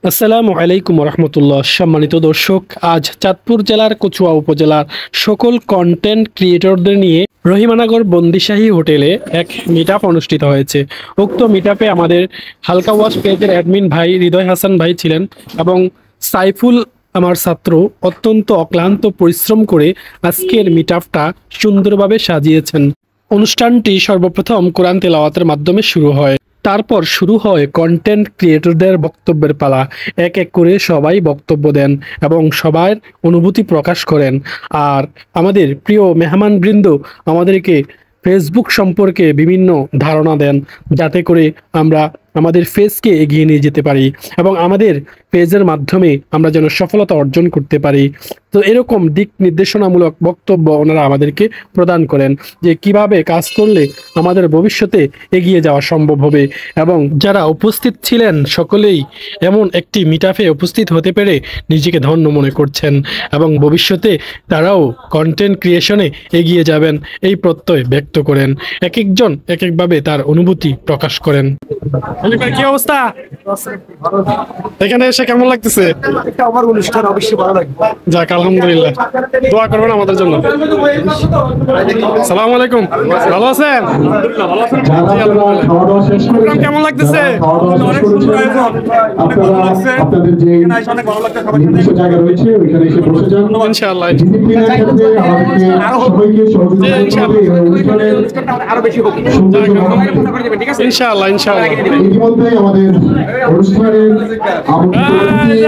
আসসালামু আলাইকুম রহমতুল্লাহ। সম্মানিত দর্শক, আজ চাঁদপুর জেলার কচুয়া উপজেলার সকল কন্টেন্ট ক্রিয়েটরদের নিয়ে রহিমানগর বন্দিশাহী হোটেলে এক মিটআপ অনুষ্ঠিত হয়েছে। উক্ত মিটআপে আমাদের হালকা ওয়াশ পেজের অ্যাডমিন ভাই হৃদয় হাসান ভাই ছিলেন এবং সাইফুল আমার ছাত্র অত্যন্ত অক্লান্ত পরিশ্রম করে আজকের মিটআপটা সুন্দরভাবে সাজিয়েছেন। অনুষ্ঠানটি সর্বপ্রথম কোরআন তেলাওয়াতের মাধ্যমে শুরু হয়। তারপর শুরু হয় কন্টেন্ট ক্রিয়েটরদের বক্তব্যের পালা। এক এক করে সবাই বক্তব্য দেন এবং সবার অনুভূতি প্রকাশ করেন। আর আমাদের প্রিয় মেহমানবৃন্দ আমাদেরকে ফেসবুক সম্পর্কে বিভিন্ন ধারণা দেন, যাতে করে আমরা আমাদের ফেজকে এগিয়ে নিয়ে যেতে পারি এবং আমাদের পেজের মাধ্যমে আমরা যেন সফলতা অর্জন করতে পারি। তো এরকম দিক নির্দেশনামূলক বক্তব্য ওনারা আমাদেরকে প্রদান করেন যে কিভাবে কাজ করলে আমাদের ভবিষ্যতে এগিয়ে যাওয়া সম্ভব হবে। এবং যারা উপস্থিত ছিলেন সকলেই এমন একটি মিটআপে উপস্থিত হতে পেরে নিজেকে ধন্য মনে করছেন এবং ভবিষ্যতে তারাও কন্টেন্ট ক্রিয়েশনে এগিয়ে যাবেন এই প্রত্যয় ব্যক্ত করেন। এক একজন এক একভাবে তার অনুভূতি প্রকাশ করেন। কি অবস্থা? এখানে এসে কেমন লাগতেছে? আমার অনুষ্ঠান অবশ্যই ভালো লাগবে। যাক, আলহামদুলিল্লাহ, দোয়া করবেন আমাদের জন্য। সালাম আলাইকুম, ভালো আছেন? প্রোগ্রাম কেমন লাগতেছে? ইনশাআল্লাহ ইনশাআল্লাহ ইনশাআল্লাহ।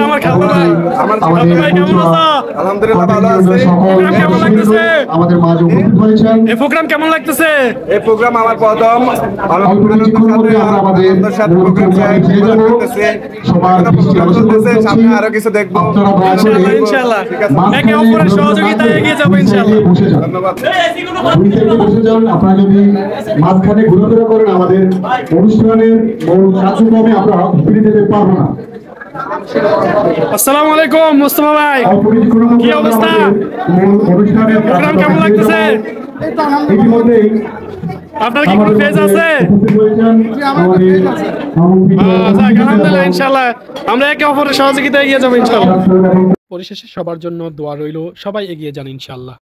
আমার খাতা ভাই, আমার খাতা ভাই কেমন আছো? আলহামদুলিল্লাহ ভালো আছি। কেমন লাগতেছে? আমাদের মাঝে উপস্থিত হয়েছেন। এই প্রোগ্রাম কেমন লাগতেছে? এই প্রোগ্রাম আমার প্রথম। সামনে আরো কিছু দেখবো ইনশাআল্লাহ। একে অপরের সহযোগিতায় এগিয়ে যাবো ইনশাআল্লাহ। ধন্যবাদ। আপনারা যদি মাঝখানে ঘোরাফেরা করেন আমাদের অনুষ্ঠানের মূল কার্যক্রমে আমরা ফিরে যেতে পারবো না। আসসালামু আলাইকুম মুস্তাফা ভাই, কি অবস্থা? প্রোগ্রাম কেমন লাগতেছে? আপনার কি কোনো পেজ আছে? আলহামদুলিল্লাহ, ইনশাআল্লাহ আমরা একে অপরের সহযোগিতায় এগিয়ে যাবো ইনশাআল্লাহ। পরিশেষে সবার জন্য দোয়া রইল, সবাই এগিয়ে যান ইনশাআল্লাহ।